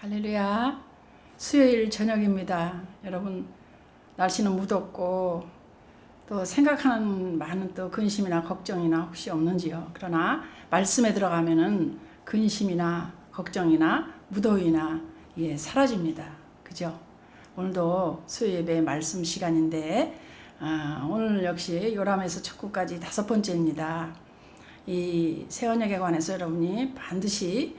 할렐루야. 수요일 저녁입니다. 여러분, 날씨는 무덥고 또 생각하는 많은 또 근심이나 걱정이나 혹시 없는지요? 그러나 말씀에 들어가면은 근심이나 걱정이나 무더위나 사라집니다. 그죠? 오늘도 수요 예배 말씀 시간인데 오늘 역시 요람에서 첫 구까지 5번째입니다. 이 새언약에 관해서 여러분이 반드시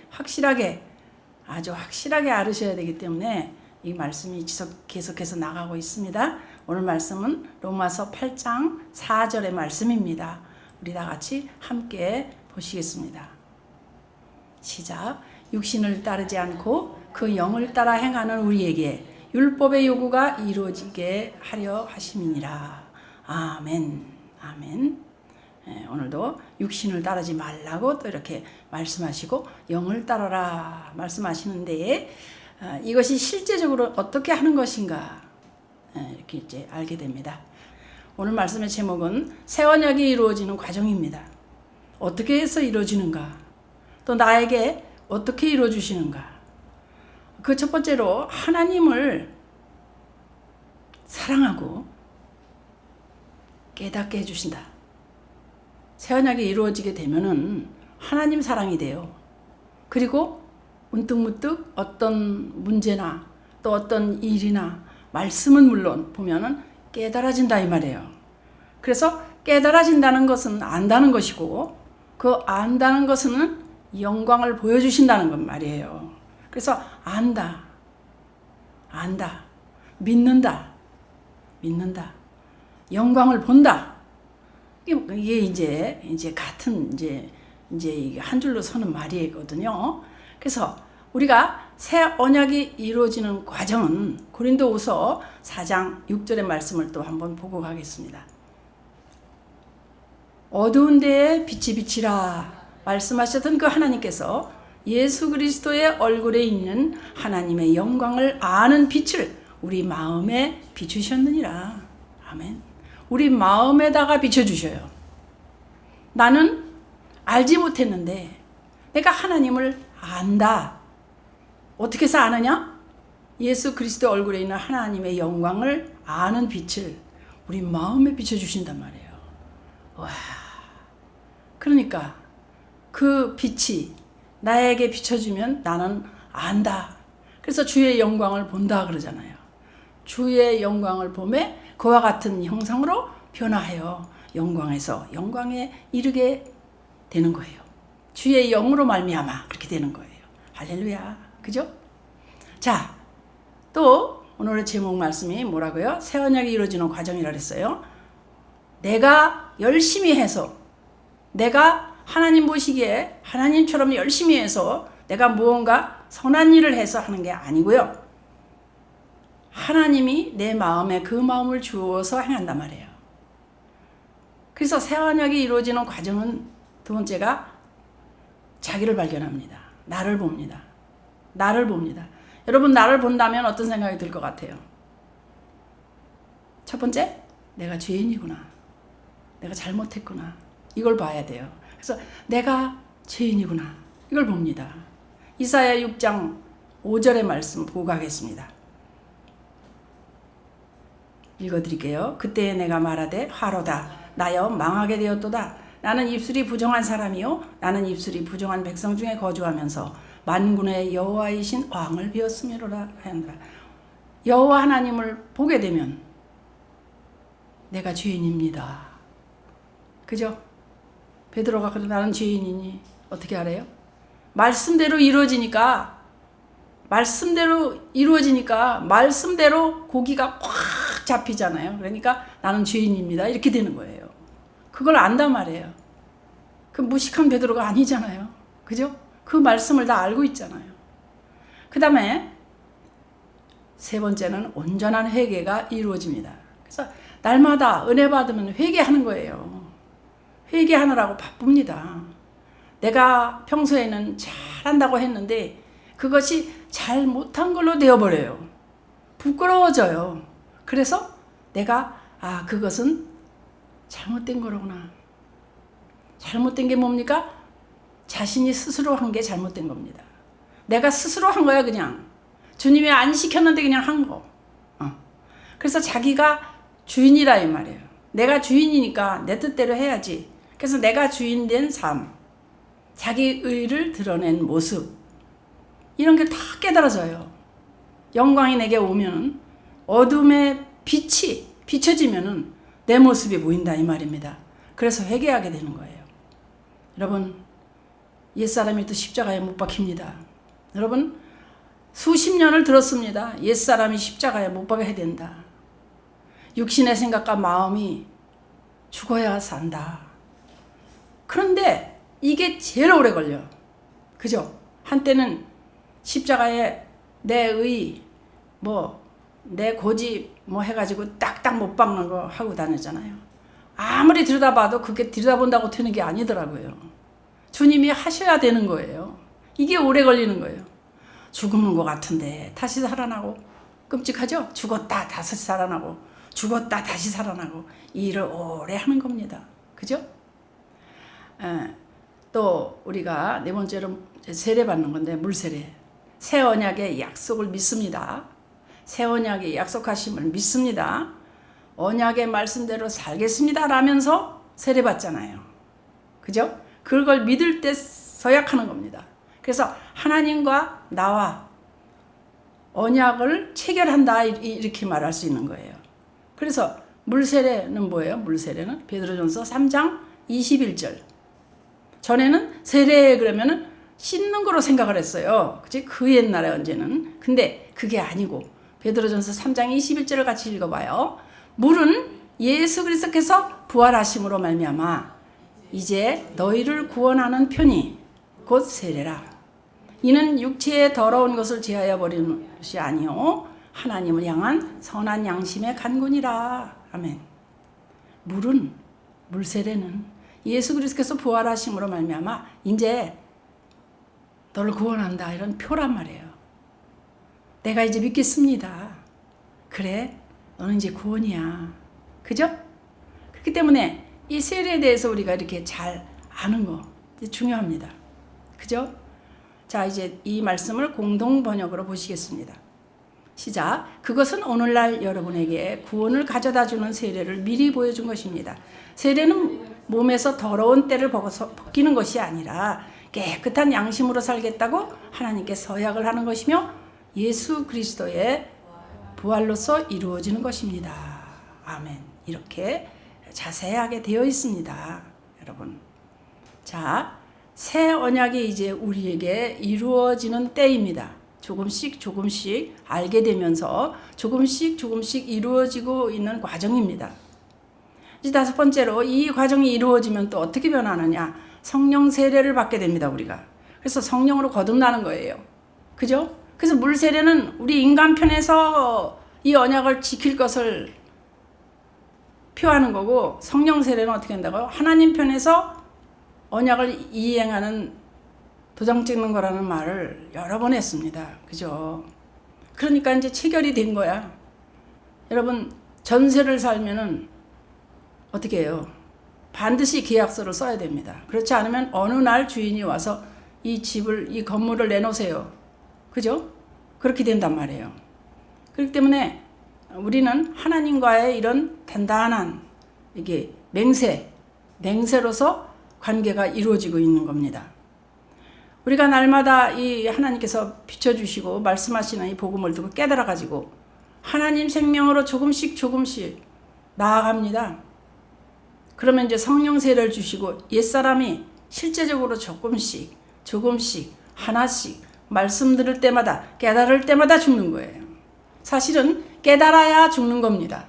아주 확실하게 알으셔야 되기 때문에 이 말씀이 계속해서 나가고 있습니다. 오늘 말씀은 로마서 8장 4절의 말씀입니다. 우리 다 같이 함께 보시겠습니다. 시작. 육신을 따르지 않고 그 영을 따라 행하는 우리에게 율법의 요구가 이루어지게 하려 하심이니라. 아멘. 아멘. 오늘도 육신을 따르지 말라고 또 이렇게 말씀하시고 영을 따르라 말씀하시는데 이것이 실제적으로 어떻게 하는 것인가 이렇게 이제 알게 됩니다. 오늘 말씀의 제목은 새 언약이 이루어지는 과정입니다. 어떻게 해서 이루어지는가? 또 나에게 어떻게 이루어 주시는가? 그 첫 번째로 하나님을 사랑하고 깨닫게 해주신다. 새 언약이 이루어지게 되면은 하나님 사랑이 돼요. 그리고 문득문득 어떤 문제나 또 어떤 일이나 말씀은 물론 보면은 깨달아진다 이 말이에요. 그래서 깨달아진다는 것은 안다는 것이고 그 안다는 것은 영광을 보여주신다는 것 말이에요. 그래서 안다, 믿는다, 영광을 본다. 이게 이제 같은 이제 한 줄로 서는 말이거든요. 그래서 우리가 새 언약이 이루어지는 과정은 고린도후서 4장 6절의 말씀을 또 한번 보고 가겠습니다. 어두운 데에 빛이 비치라 말씀하셨던 그 하나님께서 예수 그리스도의 얼굴에 있는 하나님의 영광을 아는 빛을 우리 마음에 비추셨느니라. 아멘. 우리 마음에다가 비춰주셔요. 나는 알지 못했는데 내가 하나님을 안다. 어떻게 해서 아느냐? 예수 그리스도 얼굴에 있는 하나님의 영광을 아는 빛을 우리 마음에 비춰주신단 말이에요. 와, 그러니까 그 빛이 나에게 비춰주면 나는 안다. 그래서 주의 영광을 본다 그러잖아요. 주의 영광을 보매 그와 같은 형상으로 변화하여 영광에서 영광에 이르게 되는 거예요. 주의 영으로 말미암아 그렇게 되는 거예요. 할렐루야. 그죠? 자, 또 오늘의 제목 말씀이 뭐라고요? 새 언약이 이루어지는 과정이라 그랬어요. 내가 열심히 해서 내가 하나님 보시기에 하나님처럼 열심히 해서 내가 무언가 선한 일을 해서 하는 게 아니고요. 하나님이 내 마음에 그 마음을 주어서 행한단 말이에요. 그래서 새 언약이 이루어지는 과정은 두 번째가 자기를 발견합니다. 나를 봅니다. 여러분 나를 본다면 어떤 생각이 들 것 같아요? 첫 번째, 내가 죄인이구나. 내가 잘못했구나. 이걸 봐야 돼요. 그래서 내가 죄인이구나. 이걸 봅니다. 이사야 6장 5절의 말씀 보고 가겠습니다. 읽어드릴게요. 그때 내가 말하되 화로다 나여 망하게 되었도다. 나는 입술이 부정한 사람이요 나는 입술이 부정한 백성 중에 거주하면서 만군의 여호와이신 왕을 비었음이로라 하였노라. 여호와 하나님을 보게 되면 내가 죄인입니다. 그죠? 베드로가 그래 나는 죄인이니 어떻게 알아요? 말씀대로 이루어지니까 말씀대로 고기가 꽉 잡히잖아요. 그러니까 나는 죄인입니다. 이렇게 되는 거예요. 그걸 안단 말이에요. 그 무식한 베드로가 아니잖아요. 그죠? 그 말씀을 다 알고 있잖아요. 그 다음에 세 번째는 온전한 회개가 이루어집니다. 그래서 날마다 은혜 받으면 회개하는 거예요. 회개하느라고 바쁩니다. 내가 평소에는 잘한다고 했는데 그것이 잘 못한 걸로 되어버려요. 부끄러워져요. 그래서 내가 그것은 잘못된 거로구나. 잘못된 게 뭡니까? 자신이 스스로 한 게 잘못된 겁니다. 내가 스스로 한 거야 그냥. 주님이 안 시켰는데 그냥 한 거. 그래서 자기가 주인이라 이 말이에요. 내가 주인이니까 내 뜻대로 해야지. 그래서 내가 주인 된 삶, 자기 의를 드러낸 모습, 이런 게 다 깨달아져요. 영광이 내게 오면 어둠의 빛이 비춰지면 내 모습이 보인다 이 말입니다. 그래서 회개하게 되는 거예요. 여러분, 옛사람이 또 십자가에 못 박힙니다. 여러분, 수십 년을 들었습니다. 옛사람이 십자가에 못 박혀야 된다. 육신의 생각과 마음이 죽어야 산다. 그런데 이게 제일 오래 걸려. 그죠? 한때는 십자가에 내 의, 내 고집 해가지고 딱딱 못 박는 거 하고 다녔잖아요. 아무리 들여다봐도 그게 들여다본다고 되는 게 아니더라고요. 주님이 하셔야 되는 거예요. 이게 오래 걸리는 거예요. 죽는 것 같은데 다시 살아나고, 끔찍하죠? 죽었다 다시 살아나고, 죽었다 다시 살아나고, 이 일을 오래 하는 겁니다. 그죠? 또 우리가 네 번째로 세례 받는 건데, 물세례. 새 언약의 약속을 믿습니다. 새 언약의 약속하심을 믿습니다. 언약의 말씀대로 살겠습니다 라면서 세례 받잖아요. 그죠? 그걸 믿을 때 서약하는 겁니다. 그래서 하나님과 나와 언약을 체결한다 이렇게 말할 수 있는 거예요. 그래서 물세례는 뭐예요? 물세례는 베드로전서 3장 21절. 전에는 세례 그러면은 씻는 거로 생각을 했어요. 그치? 그 옛날에 언제는. 근데 그게 아니고 베드로전서 3장 21절을 같이 읽어봐요. 물은 예수 그리스도께서 부활하심으로 말미암아 이제 너희를 구원하는 편이 곧 세례라. 이는 육체의 더러운 것을 제하여 버리는 것이 아니요 하나님을 향한 선한 양심의 간군이라. 아멘. 물세례는 예수 그리스도께서 부활하심으로 말미암아 이제 너를 구원한다 이런 표란 말이에요. 내가 이제 믿겠습니다. 그래, 너는 이제 구원이야. 그죠? 그렇기 때문에 이 세례에 대해서 우리가 이렇게 잘 아는 거 중요합니다. 그죠? 자, 이제 이 말씀을 공동 번역으로 보시겠습니다. 시작. 그것은 오늘날 여러분에게 구원을 가져다 주는 세례를 미리 보여준 것입니다. 세례는 몸에서 더러운 때를 벗기는 것이 아니라 깨끗한 양심으로 살겠다고 하나님께 서약을 하는 것이며 예수 그리스도의 부활로서 이루어지는 것입니다. 아멘. 이렇게 자세하게 되어 있습니다. 여러분. 자, 새 언약이 이제 우리에게 이루어지는 때입니다. 조금씩 알게 되면서 조금씩 이루어지고 있는 과정입니다. 이제 다섯 번째로 이 과정이 이루어지면 또 어떻게 변하느냐? 성령 세례를 받게 됩니다, 우리가. 그래서 성령으로 거듭나는 거예요. 그죠? 그래서 물 세례는 우리 인간 편에서 이 언약을 지킬 것을 표하는 거고, 성령 세례는 어떻게 한다고요? 하나님 편에서 언약을 이행하는 도장 찍는 거라는 말을 여러 번 했습니다. 그죠? 그러니까 이제 체결이 된 거야. 여러분, 전세를 살면은 어떻게 해요? 반드시 계약서를 써야 됩니다. 그렇지 않으면 어느 날 주인이 와서 이 건물을 내놓으세요. 그죠? 그렇게 된단 말이에요. 그렇기 때문에 우리는 하나님과의 이런 단단한 이게 맹세로서 관계가 이루어지고 있는 겁니다. 우리가 날마다 이 하나님께서 비춰주시고 말씀하시는 이 복음을 듣고 깨달아가지고 하나님 생명으로 조금씩 나아갑니다. 그러면 이제 성령 세례를 주시고 옛사람이 실제적으로 조금씩 하나씩 말씀 들을 때마다 깨달을 때마다 죽는 거예요. 사실은 깨달아야 죽는 겁니다.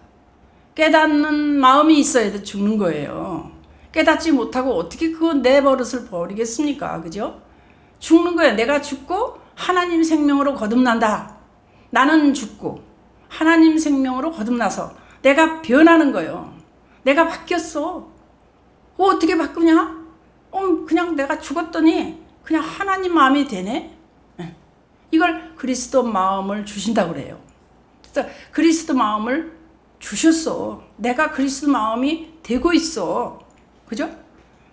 깨닫는 마음이 있어야 죽는 거예요. 깨닫지 못하고 어떻게 내 버릇을 버리겠습니까? 그죠? 죽는 거예요. 내가 죽고 하나님 생명으로 거듭난다. 나는 죽고 하나님 생명으로 거듭나서 내가 변하는 거예요. 내가 바뀌었어. 어떻게 바꾸냐? 그냥 내가 죽었더니 그냥 하나님 마음이 되네. 이걸 그리스도 마음을 주신다고 그래요. 그래서 그리스도 마음을 주셨어. 내가 그리스도 마음이 되고 있어. 그죠?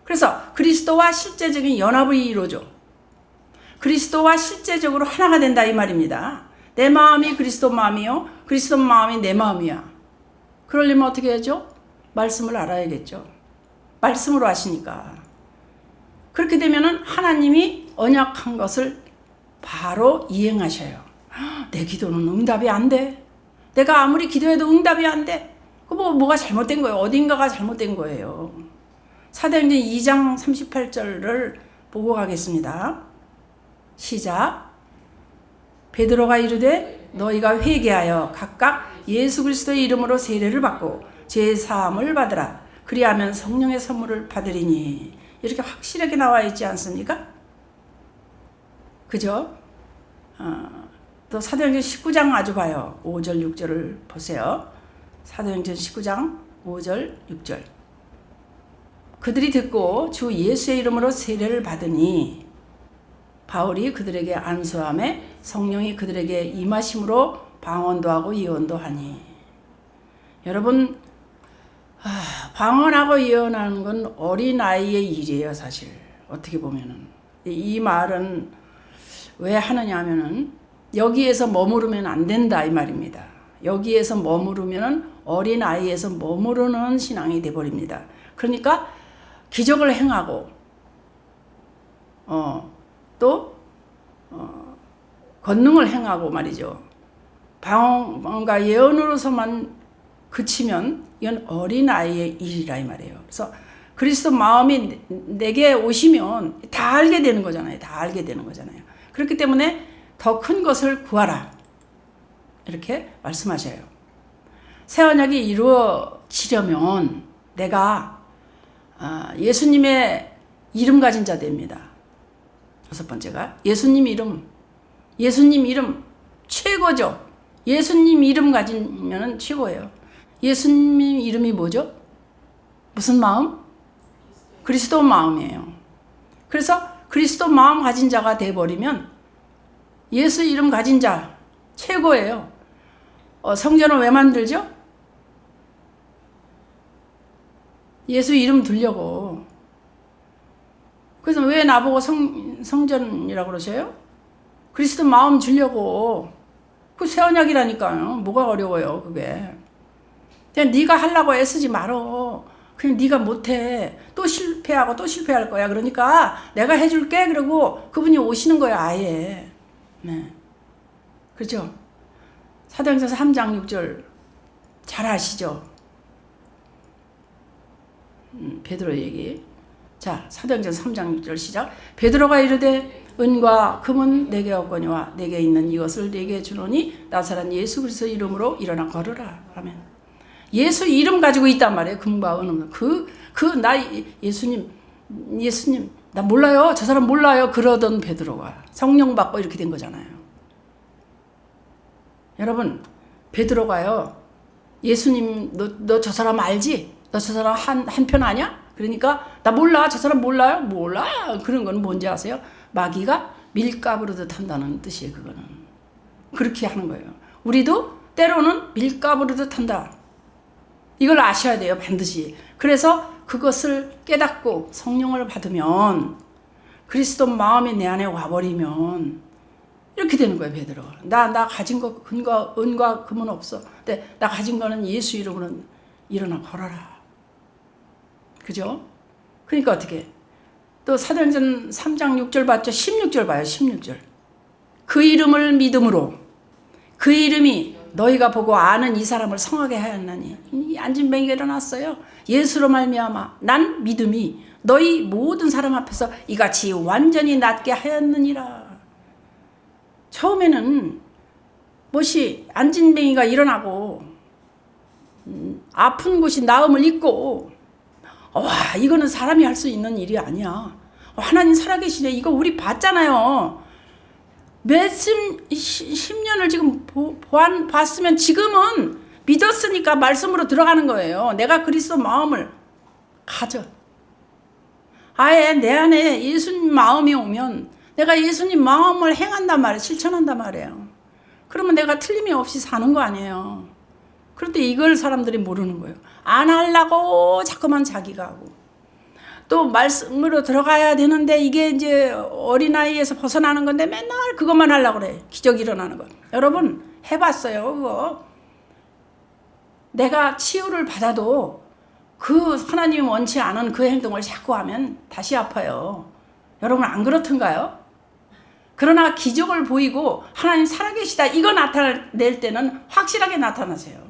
그래서 그리스도와 실제적인 연합이 이루어져. 그리스도와 실제적으로 하나가 된다 이 말입니다. 내 마음이 그리스도 마음이요, 그리스도 마음이 내 마음이야. 그러려면 어떻게 해야죠? 말씀을 알아야겠죠. 말씀으로 하시니까. 그렇게 되면은 하나님이 언약한 것을 바로 이행하셔요. 내 기도는 응답이 안 돼. 내가 아무리 기도해도 응답이 안 돼. 뭐가 잘못된 거예요. 어딘가가 잘못된 거예요. 사도행전 2장 38절을 보고 가겠습니다. 시작. 베드로가 이르되 너희가 회개하여 각각 예수 그리스도의 이름으로 세례를 받고 죄 사함을 받으라. 그리하면 성령의 선물을 받으리니. 이렇게 확실하게 나와 있지 않습니까? 그죠? 또 사도행전 19장 아주 봐요. 5절 6절을 보세요. 사도행전 19장 5절 6절. 그들이 듣고 주 예수의 이름으로 세례를 받으니 바울이 그들에게 안수함에 성령이 그들에게 임하심으로 방언도 하고 예언도 하니. 여러분, 방언하고 예언하는 건 어린아이의 일이에요. 사실 어떻게 보면은. 이 말은 왜 하느냐 하면은 여기에서 머무르면 안 된다 이 말입니다. 여기에서 머무르면 어린아이에서 머무르는 신앙이 돼버립니다. 그러니까 기적을 행하고 또 권능을 행하고 말이죠. 방언과 예언으로서만 그치면 이건 어린아이의 일이라 이 말이에요. 그래서 그리스도 마음이 내게 오시면 다 알게 되는 거잖아요. 다 알게 되는 거잖아요. 그렇기 때문에 더 큰 것을 구하라. 이렇게 말씀하셔요. 새 언약이 이루어지려면 내가 예수님의 이름 가진 자 됩니다. 여섯 번째가 예수님 이름 최고죠. 예수님 이름 가지면 최고예요. 예수님 이름이 뭐죠? 무슨 마음? 그리스도 마음이에요. 그래서 그리스도 마음 가진 자가 돼버리면 예수 이름 가진 자 최고예요. 성전을 왜 만들죠? 예수 이름 두려고. 그래서 왜 나보고 성전이라고 그러셔요? 그리스도 마음 주려고. 그 새 언약이라니까요. 뭐가 어려워요 그게. 그냥 네가 하려고 애쓰지 말어. 그냥 네가 못해. 또 실패하고 또 실패할 거야. 그러니까 내가 해줄게. 그러고 그분이 오시는 거야 아예. 네. 그렇죠? 사도행전 3장 6절 잘 아시죠? 베드로 얘기. 자, 사도행전 3장 6절 시작. 베드로가 이르되 은과 금은 내게 없거니와 내게 있는 이것을 내게 주노니 나사렛 예수 그리스도 이름으로 일어나 걸으라. 아멘. 예수 이름 가지고 있단 말이에요. 금과 은은. 나 예수님 나 몰라요. 저 사람 몰라요. 그러던 베드로가 성령 받고 이렇게 된 거잖아요. 여러분, 베드로가요. 예수님 너 저 사람 알지? 너 저 사람 한편 아냐? 그러니까 나 몰라. 저 사람 몰라요? 몰라. 그런 건 뭔지 아세요? 마귀가 밀가부르듯 한다는 뜻이에요. 그거는. 그렇게 하는 거예요. 우리도 때로는 밀가부르듯 한다. 이걸 아셔야 돼요. 반드시. 그래서 그것을 깨닫고 성령을 받으면 그리스도 마음이 내 안에 와버리면 이렇게 되는 거예요. 베드로. 나 가진 거 은과 금은 없어. 근데 나 가진 거는 예수 이름으로 일어나 걸어라. 그죠? 그러니까 어떻게? 또 사도행전 3장 6절 봤죠? 16절 봐요. 16절. 그 이름을 믿음으로 그 이름이 너희가 보고 아는 이 사람을 성하게 하였나니 이 안진뱅이가 일어났어요. 예수로 말미암아 난 믿음이 너희 모든 사람 앞에서 이같이 완전히 낫게 하였느니라. 처음에는 무엇이 안진뱅이가 일어나고 아픈 곳이 나음을 입고 와 이거는 사람이 할 수 있는 일이 아니야. 하나님 살아계시네. 이거 우리 봤잖아요. 몇십 10년을 지금 봤으면 지금은 믿었으니까 말씀으로 들어가는 거예요. 내가 그리스도 마음을 가져. 아예 내 안에 예수님 마음이 오면 내가 예수님 마음을 행한단 말이에요. 실천한단 말이에요. 그러면 내가 틀림이 없이 사는 거 아니에요. 그런데 이걸 사람들이 모르는 거예요. 안 하려고 자꾸만 자기가 하고 또 말씀으로 들어가야 되는데 이게 이제 어린아이에서 벗어나는 건데 맨날 그것만 하려고 그래. 기적이 일어나는 거. 여러분 해봤어요 그거. 내가 치유를 받아도 그 하나님이 원치 않은 그 행동을 자꾸 하면 다시 아파요. 여러분 안 그렇던가요? 그러나 기적을 보이고 하나님 살아계시다 이거 나타낼 때는 확실하게 나타나세요.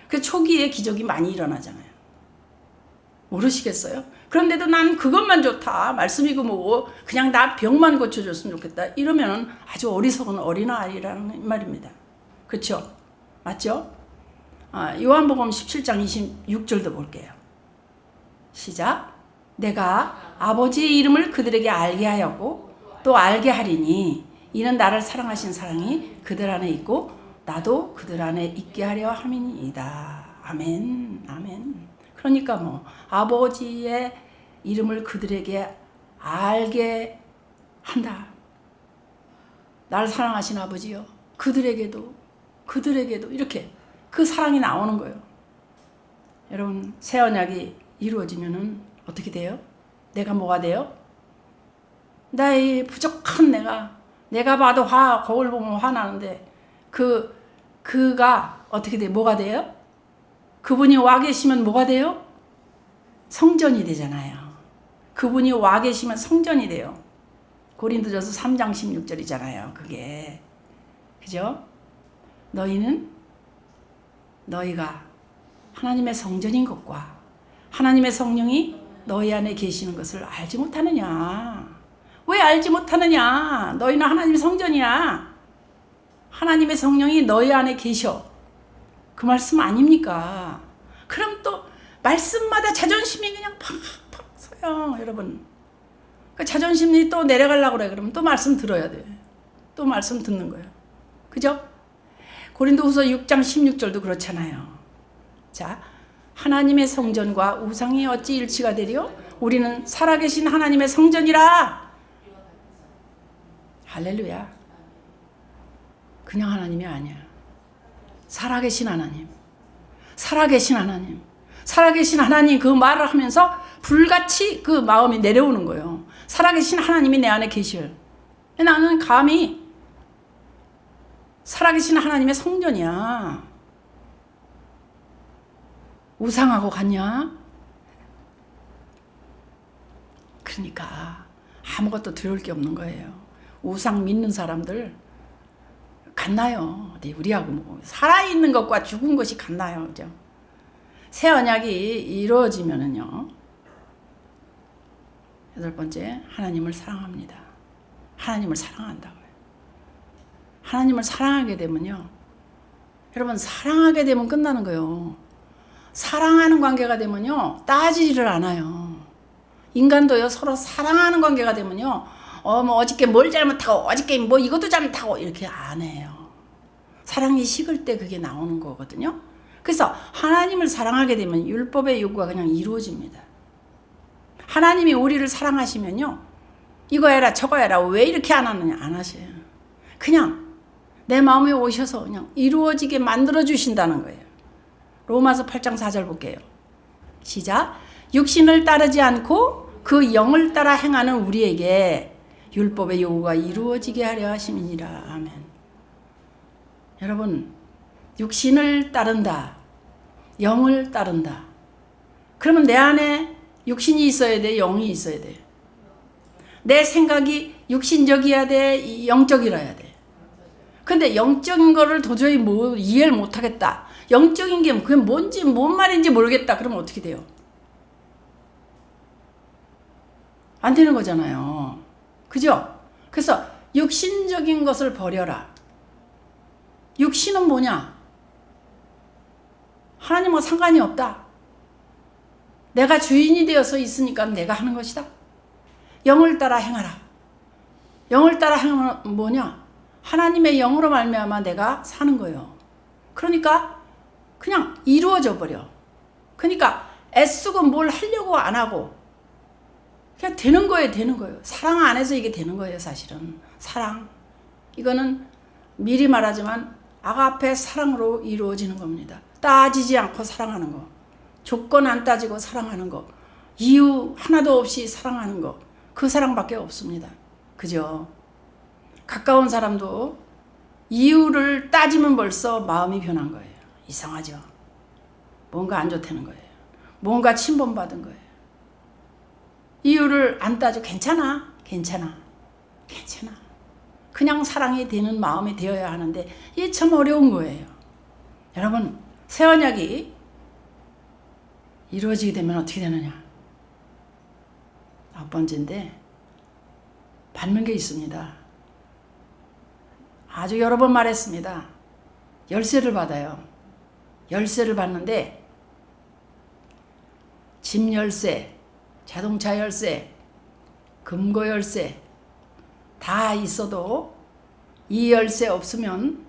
그 초기에 기적이 많이 일어나잖아요. 모르시겠어요? 그런데도 난 그것만 좋다. 말씀이고 뭐고 그냥 나 병만 고쳐줬으면 좋겠다. 이러면 아주 어리석은 어린아이라는 말입니다. 그렇죠? 맞죠? 요한복음 17장 26절도 볼게요. 시작. 내가 아버지의 이름을 그들에게 알게 하였고 또 알게 하리니 이는 나를 사랑하신 사랑이 그들 안에 있고 나도 그들 안에 있게 하려 함이니이다. 아멘. 아멘. 그러니까 뭐 아버지의 이름을 그들에게 알게 한다. 나를 사랑하신 아버지요. 그들에게도 이렇게 그 사랑이 나오는 거예요. 여러분 새 언약이 이루어지면은 어떻게 돼요? 내가 뭐가 돼요? 나의 부족한 내가 봐도 거울 보면 화나는데 그가 어떻게 돼? 뭐가 돼요? 그분이 와 계시면 뭐가 돼요? 성전이 되잖아요. 그분이 와 계시면 성전이 돼요. 고린도전서 3장 16절이잖아요. 그게. 그죠? 너희가 하나님의 성전인 것과 하나님의 성령이 너희 안에 계시는 것을 알지 못하느냐? 왜 알지 못하느냐? 너희는 하나님의 성전이야. 하나님의 성령이 너희 안에 계셔. 그 말씀 아닙니까? 그럼 또 말씀마다 자존심이 그냥 팍팍 서요. 여러분. 그 자존심이 또 내려가려고 그래. 그러면 또 말씀 들어야 돼. 또 말씀 듣는 거예요. 그죠? 고린도후서 6장 16절도 그렇잖아요. 자, 하나님의 성전과 우상이 어찌 일치가 되리요? 우리는 살아계신 하나님의 성전이라. 할렐루야. 그냥 하나님이 아니야. 살아계신 하나님. 살아계신 하나님. 살아계신 하나님 그 말을 하면서 불같이 그 마음이 내려오는 거예요. 살아계신 하나님이 내 안에 계셔. 나는 감히 살아계신 하나님의 성전이야. 우상하고 같냐? 그러니까 아무것도 두려울 게 없는 거예요. 우상 믿는 사람들 같나요? 우리하고 뭐 살아있는 것과 죽은 것이 같나요? 그죠? 새 언약이 이루어지면은요. 8번째, 하나님을 사랑합니다. 하나님을 사랑한다고요. 하나님을 사랑하게 되면요. 여러분 사랑하게 되면 끝나는 거예요. 사랑하는 관계가 되면요. 따지지를 않아요. 인간도요. 서로 사랑하는 관계가 되면요. 뭐 어저께 뭘 잘못하고 어저께 뭐 이것도 잘못하고 이렇게 안 해요. 사랑이 식을 때 그게 나오는 거거든요. 그래서 하나님을 사랑하게 되면 율법의 요구가 그냥 이루어집니다. 하나님이 우리를 사랑하시면요. 이거 해라 저거 해라 왜 이렇게 안 하느냐 안 하셔요. 그냥 내 마음에 오셔서 그냥 이루어지게 만들어 주신다는 거예요. 로마서 8장 4절 볼게요. 시작. 육신을 따르지 않고 그 영을 따라 행하는 우리에게 율법의 요구가 이루어지게 하려 하심이니라. 아멘. 여러분 육신을 따른다. 영을 따른다. 그러면 내 안에 육신이 있어야 돼. 영이 있어야 돼. 내 생각이 육신적이어야 돼. 영적이라야 돼. 근데 영적인 거를 도저히 이해를 못하겠다. 영적인 게 그게 뭔지 뭔 말인지 모르겠다. 그러면 어떻게 돼요? 안 되는 거잖아요. 그죠? 그래서 육신적인 것을 버려라. 육신은 뭐냐? 하나님과 상관이 없다. 내가 주인이 되어서 있으니까 내가 하는 것이다. 영을 따라 행하라. 영을 따라 행하면 뭐냐? 하나님의 영으로 말미암아 내가 사는 거예요. 그러니까 그냥 이루어져 버려. 그러니까 애쓰고 뭘 하려고 안 하고 그냥 되는 거예요. 사랑 안에서 이게 되는 거예요. 사실은 사랑 이거는 미리 말하지만 아가페 사랑으로 이루어지는 겁니다. 따지지 않고 사랑하는 거, 조건 안 따지고 사랑하는 거, 이유 하나도 없이 사랑하는 거, 그 사랑밖에 없습니다. 그죠? 가까운 사람도 이유를 따지면 벌써 마음이 변한 거예요. 이상하죠? 뭔가 안 좋다는 거예요. 뭔가 침범받은 거예요. 이유를 안 따져. 괜찮아. 그냥 사랑이 되는 마음이 되어야 하는데 이게 참 어려운 거예요. 여러분, 새 언약이 이루어지게 되면 어떻게 되느냐? 첫 번째인데 받는 게 있습니다. 아주 여러 번 말했습니다. 열쇠를 받아요. 열쇠를 받는데 집 열쇠, 자동차 열쇠, 금고 열쇠 다 있어도 이 열쇠 없으면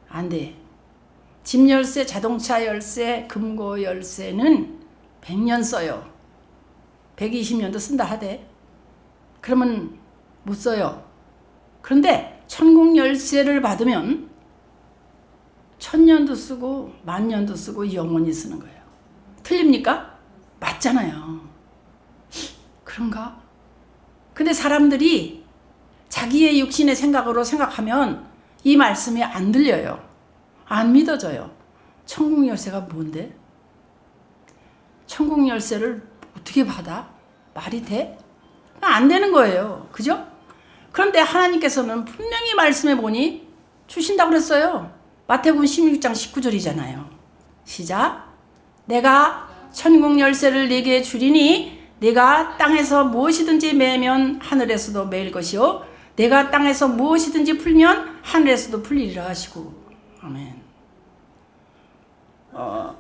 안 돼. 집 열쇠, 자동차 열쇠, 금고 열쇠는 100년 써요. 120년도 쓴다 하대. 그러면 못 써요. 그런데 천국 열쇠를 받으면 1000년도 쓰고 10,000년도 쓰고 영원히 쓰는 거예요. 틀립니까? 맞잖아요. 그런가? 근데 사람들이 자기의 육신의 생각으로 생각하면 이 말씀이 안 들려요. 안 믿어져요. 천국 열쇠가 뭔데? 천국 열쇠를 어떻게 받아? 말이 돼? 안 되는 거예요. 그죠? 그런데 하나님께서는 분명히 말씀해 보니 주신다고 그랬어요. 마태복음 16장 19절이잖아요. 시작. 내가 천국 열쇠를 네게 주리니 네가 땅에서 무엇이든지 매면 하늘에서도 매일 것이요 내가 땅에서 무엇이든지 풀면 하늘에서도 풀리리라 하시고. 아멘.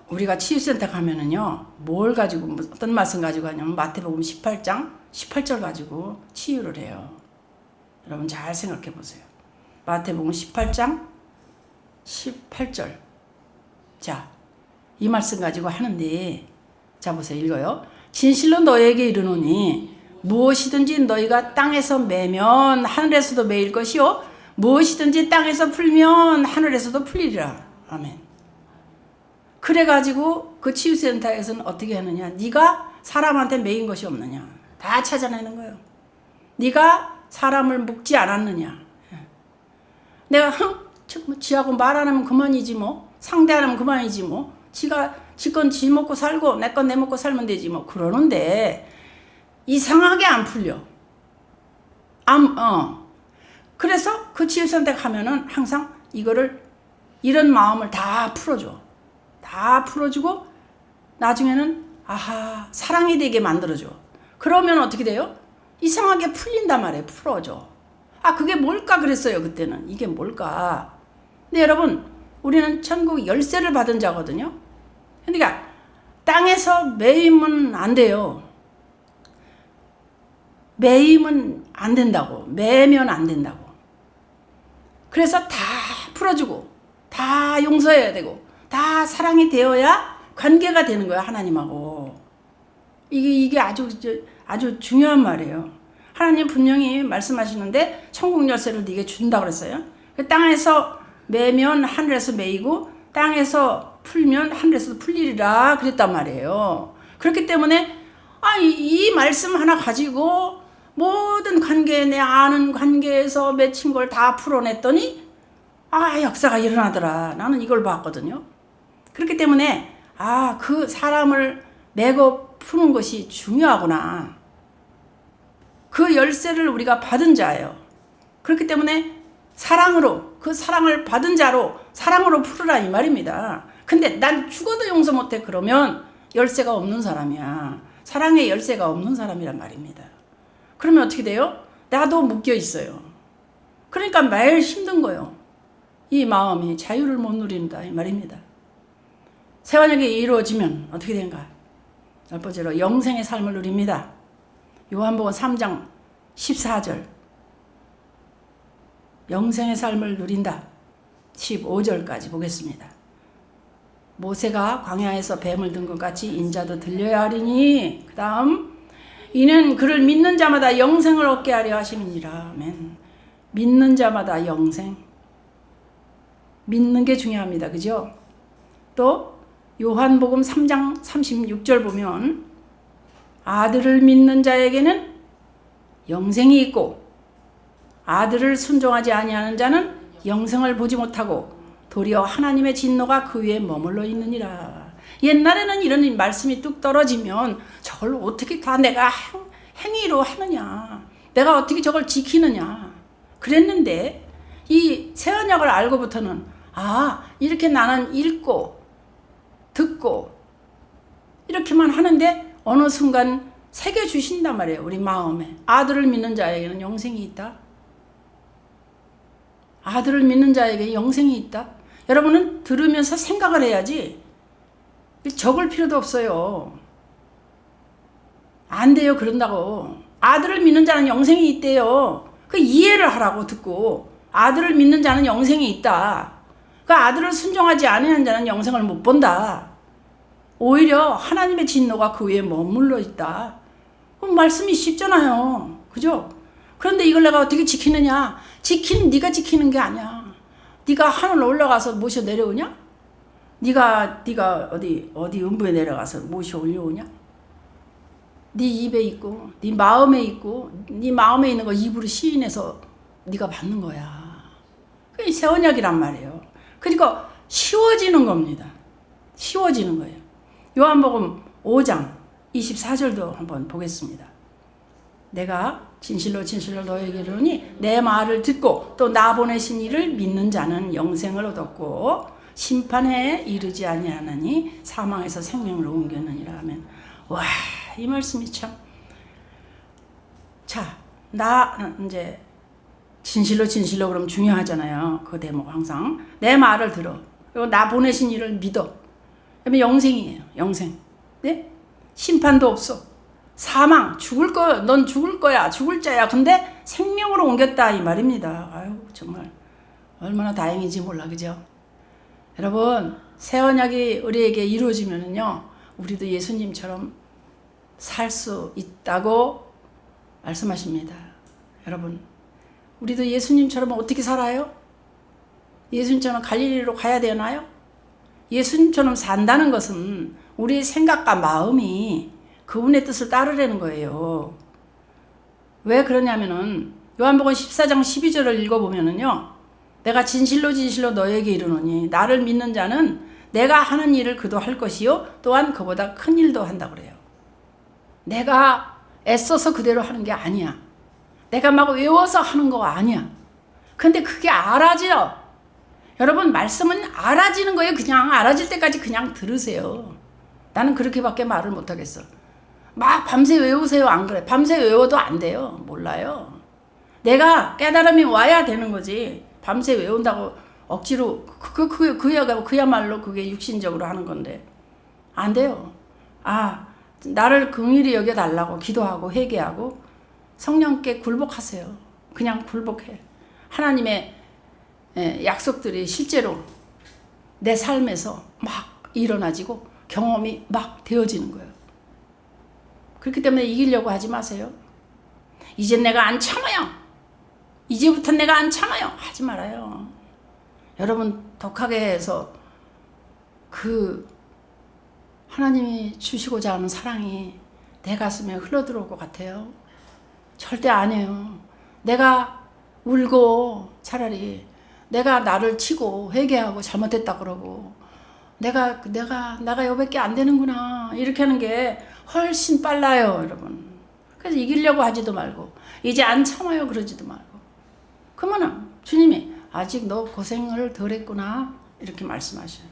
우리가 치유센터 가면은요, 뭘 가지고, 어떤 말씀 가지고 하냐면, 마태복음 18장 18절 가지고 치유를 해요. 여러분 잘 생각해 보세요. 마태복음 18장 18절. 자, 이 말씀 가지고 하는데, 자, 보세요. 읽어요. 진실로 너에게 이르노니, 무엇이든지 너희가 땅에서 매면 하늘에서도 매일 것이요, 무엇이든지 땅에서 풀면 하늘에서도 풀리리라. 아멘. 그래가지고 그 치유센터에서는 어떻게 하느냐? 네가 사람한테 매인 것이 없느냐? 다 찾아내는 거예요. 네가 사람을 묶지 않았느냐? 내가 지하고 말 안 하면 그만이지 뭐. 상대 안 하면 그만이지 뭐. 지 건 지 먹고 살고 내 건 내 먹고 살면 되지 뭐. 그러는데 이상하게 안 풀려. 그래서 그 치유센터 가면은 항상 이런 마음을 다 풀어줘. 다 풀어주고 나중에는 사랑이 되게 만들어줘. 그러면 어떻게 돼요? 이상하게 풀린단 말이에요. 풀어줘. 그게 뭘까 그랬어요. 그때는. 이게 뭘까. 근데 여러분, 우리는 천국 열쇠를 받은 자거든요. 그러니까 땅에서 매이면 안 돼요. 매이면 안 된다고. 매면 안 된다고. 그래서 다 풀어주고 다 용서해야 되고 다 사랑이 되어야 관계가 되는 거야, 하나님하고. 이게 아주 중요한 말이에요. 하나님 분명히 말씀하시는데 천국 열쇠를 네게 준다고 그랬어요. 땅에서 매면 하늘에서 매이고 땅에서 풀면 하늘에서도 풀리리라 그랬단 말이에요. 그렇기 때문에 이 말씀 하나 가지고 모든 관계, 내 아는 관계에서 맺힌 걸 다 풀어냈더니 역사가 일어나더라. 나는 이걸 봤거든요. 그렇기 때문에 그 사람을 매고 푸는 것이 중요하구나. 그 열쇠를 우리가 받은 자예요. 그렇기 때문에 그 사랑을 받은 자로 사랑으로 풀으라 이 말입니다. 근데 난 죽어도 용서 못해. 그러면 열쇠가 없는 사람이야. 사랑의 열쇠가 없는 사람이란 말입니다. 그러면 어떻게 돼요? 나도 묶여 있어요. 그러니까 매일 힘든 거예요. 이 마음이 자유를 못 누린다 이 말입니다. 새 언약이 이루어지면 어떻게 되는가? 첫 번째로 영생의 삶을 누립니다. 요한복음 3장 14절. 영생의 삶을 누린다. 15절까지 보겠습니다. 모세가 광야에서 뱀을 든 것 같이 인자도 들려야 하리니, 그 다음 이는 그를 믿는 자마다 영생을 얻게 하려 하심이니라. 아멘. 믿는 자마다 영생. 믿는 게 중요합니다. 그죠? 또 요한복음 3장 36절 보면 아들을 믿는 자에게는 영생이 있고 아들을 순종하지 아니하는 자는 영생을 보지 못하고 도리어 하나님의 진노가 그 위에 머물러 있느니라. 옛날에는 이런 말씀이 뚝 떨어지면 저걸 어떻게 다 내가 행위로 하느냐, 내가 어떻게 저걸 지키느냐 그랬는데, 이 새 언약을 알고부터는 이렇게 나는 읽고 듣고 이렇게만 하는데 어느 순간 새겨주신단 말이에요. 우리 마음에 아들을 믿는 자에게는 영생이 있다. 아들을 믿는 자에게 영생이 있다. 여러분은 들으면서 생각을 해야지 적을 필요도 없어요. 안 돼요. 그런다고. 아들을 믿는 자는 영생이 있대요. 그 이해를 하라고. 듣고 아들을 믿는 자는 영생이 있다. 그 아들을 순종하지 않는 자는 영생을 못 본다. 오히려 하나님의 진노가 그 위에 머물러 있다. 말씀이 쉽잖아요. 그죠? 그런데 이걸 내가 어떻게 지키느냐? 네가 지키는 게 아니야. 네가 하늘 올라가서 모셔 내려오냐? 네가 어디 음부에 내려가서 모셔 올려오냐? 네 입에 있고 네 마음에 있고 네 마음에 있는 거 입으로 시인해서 네가 받는 거야. 그게 새 언약이란 말이에요. 그러니까 쉬워지는 겁니다. 쉬워지는 거예요. 요한복음 5장 24절도 한번 보겠습니다. 내가 진실로 너에게 이르노니 내 말을 듣고 또 나 보내신 이를 믿는 자는 영생을 얻었고 심판에 이르지 아니하나니 사망에서 생명으로 옮겼느니라 하면, 와, 이 말씀이 참. 자, 나 이제 진실로 그럼 중요하잖아요. 그 대목 항상 내 말을 들어. 그리고 나 보내신 이를 믿어. 그러면 영생이에요. 영생. 네? 심판도 없어. 사망, 죽을 거야. 넌 죽을 거야. 죽을 자야. 근데 생명으로 옮겼다 이 말입니다. 아유, 정말 얼마나 다행인지 몰라. 그죠? 여러분, 새 언약이 우리에게 이루어지면은요, 우리도 예수님처럼 살 수 있다고 말씀하십니다. 여러분, 우리도 예수님처럼 어떻게 살아요? 예수님처럼 갈릴리로 가야 되나요? 예수님처럼 산다는 것은 우리의 생각과 마음이 그분의 뜻을 따르려는 거예요. 왜 그러냐면은 요한복음 14장 12절을 읽어보면은요, 내가 진실로 너에게 이르노니 나를 믿는 자는 내가 하는 일을 그도 할 것이요 또한 그보다 큰 일도 한다고 그래요. 내가 애써서 그대로 하는 게 아니야. 내가 막 외워서 하는 거 아니야. 근데 그게 알아져요. 여러분, 말씀은 알아지는 거예요. 그냥 알아질 때까지 그냥 들으세요. 나는 그렇게밖에 말을 못하겠어. 막 밤새 외우세요. 안 그래. 밤새 외워도 안 돼요. 몰라요. 내가 깨달음이 와야 되는 거지. 밤새 외운다고 억지로 그야말로 그게 육신적으로 하는 건데 안 돼요. 나를 긍휼히 여겨달라고 기도하고 회개하고 성령께 굴복하세요. 그냥 굴복해. 하나님의 약속들이 실제로 내 삶에서 막 일어나지고 경험이 막 되어지는 거예요. 그렇기 때문에 이기려고 하지 마세요. 이젠 내가 안 참아요. 이제부터 내가 안 참아요. 하지 말아요. 여러분, 독하게 해서 그 하나님이 주시고자 하는 사랑이 내 가슴에 흘러들어올 것 같아요. 절대 아니에요. 내가 울고 차라리 내가 나를 치고 회개하고 잘못했다 그러고 내가 여밖에 안 되는구나 이렇게 하는 게 훨씬 빨라요, 여러분. 그래서 이기려고 하지도 말고 이제 안 참아요 그러지도 말고. 그러면 주님이 아직 너 고생을 덜 했구나 이렇게 말씀하셔요.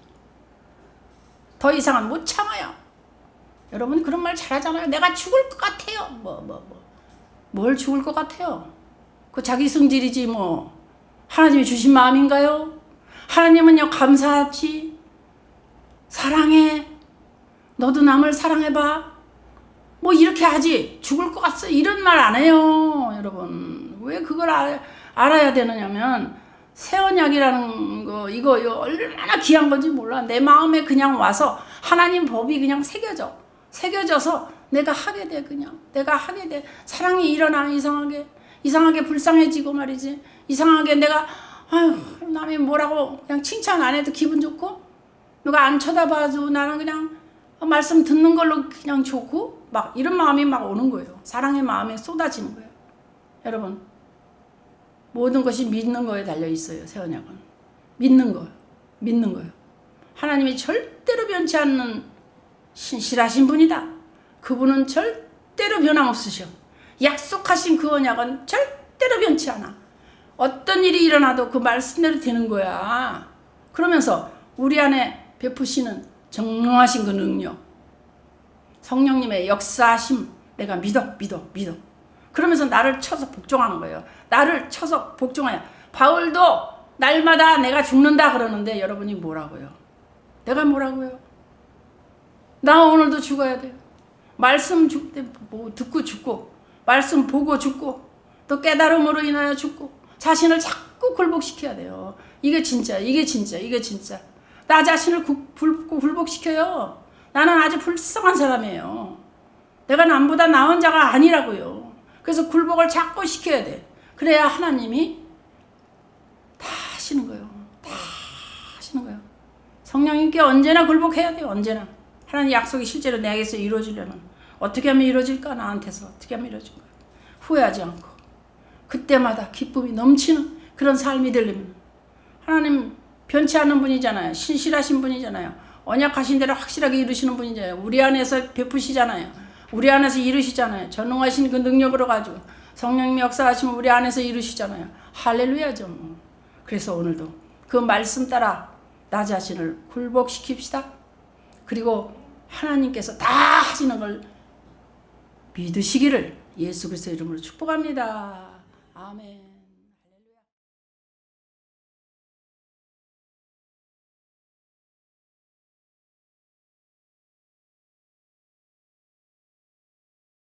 더 이상은 못 참아요. 여러분 그런 말 잘하잖아요. 내가 죽을 것 같아요. 뭘 죽을 것 같아요? 그 자기 승질이지 뭐. 하나님이 주신 마음인가요? 하나님은요 감사하지. 사랑해. 너도 남을 사랑해봐. 뭐 이렇게 하지. 죽을 것 같어. 이런 말 안 해요. 여러분. 왜 그걸 알아야 되느냐면 새 언약이라는 거 이거 얼마나 귀한 건지 몰라. 내 마음에 그냥 와서 하나님 법이 그냥 새겨져서 내가 하게 돼. 그냥 내가 하게 돼. 사랑이 일어나. 이상하게 불쌍해지고 말이지. 이상하게 내가 남이 뭐라고 그냥 칭찬 안 해도 기분 좋고 누가 안 쳐다봐도 나는 그냥 말씀 듣는 걸로 그냥 좋고 막 이런 마음이 막 오는 거예요. 사랑의 마음이 쏟아지는 거예요. 여러분, 모든 것이 믿는 거에 달려 있어요. 새 언약은 믿는 거예요. 하나님이 절대로 변치 않는 신실하신 분이다. 그분은 절대로 변함없으셔. 약속하신 그 언약은 절대로 변치 않아. 어떤 일이 일어나도 그 말씀대로 되는 거야. 그러면서 우리 안에 베푸시는 정령하신 그 능력, 성령님의 역사하심, 내가 믿어. 그러면서 나를 쳐서 복종하는 거예요. 나를 쳐서 복종하여. 바울도 날마다 내가 죽는다 그러는데 여러분이 뭐라고요? 내가 뭐라고요? 나 오늘도 죽어야 돼요. 말씀 듣고 죽고, 말씀 보고 죽고, 또 깨달음으로 인하여 죽고, 자신을 자꾸 굴복시켜야 돼요. 이게 진짜. 나 자신을 굴복시켜요. 나는 아주 불쌍한 사람이에요. 내가 남보다 나은 자가 아니라고요. 그래서 굴복을 자꾸 시켜야 돼. 그래야 하나님이 다 하시는 거예요. 성령님께 언제나 굴복해야 돼요. 언제나. 하나님 약속이 실제로 내게서 이루어지려면 어떻게 하면 이루어질까? 나한테서 어떻게 하면 이루어질까? 후회하지 않고 그때마다 기쁨이 넘치는 그런 삶이 되려면 하나님 변치 않는 분이잖아요. 신실하신 분이잖아요. 언약하신 대로 확실하게 이루시는 분이잖아요. 우리 안에서 베푸시잖아요. 우리 안에서 이루시잖아요. 전능하신 그 능력으로 가지고 성령님이 역사하시면 우리 안에서 이루시잖아요. 할렐루야죠. 그래서 오늘도 그 말씀 따라 나 자신을 굴복시킵시다. 그리고 하나님께서 다 하시는 걸 믿으시기를 예수 그리스도의 이름으로 축복합니다. 아멘.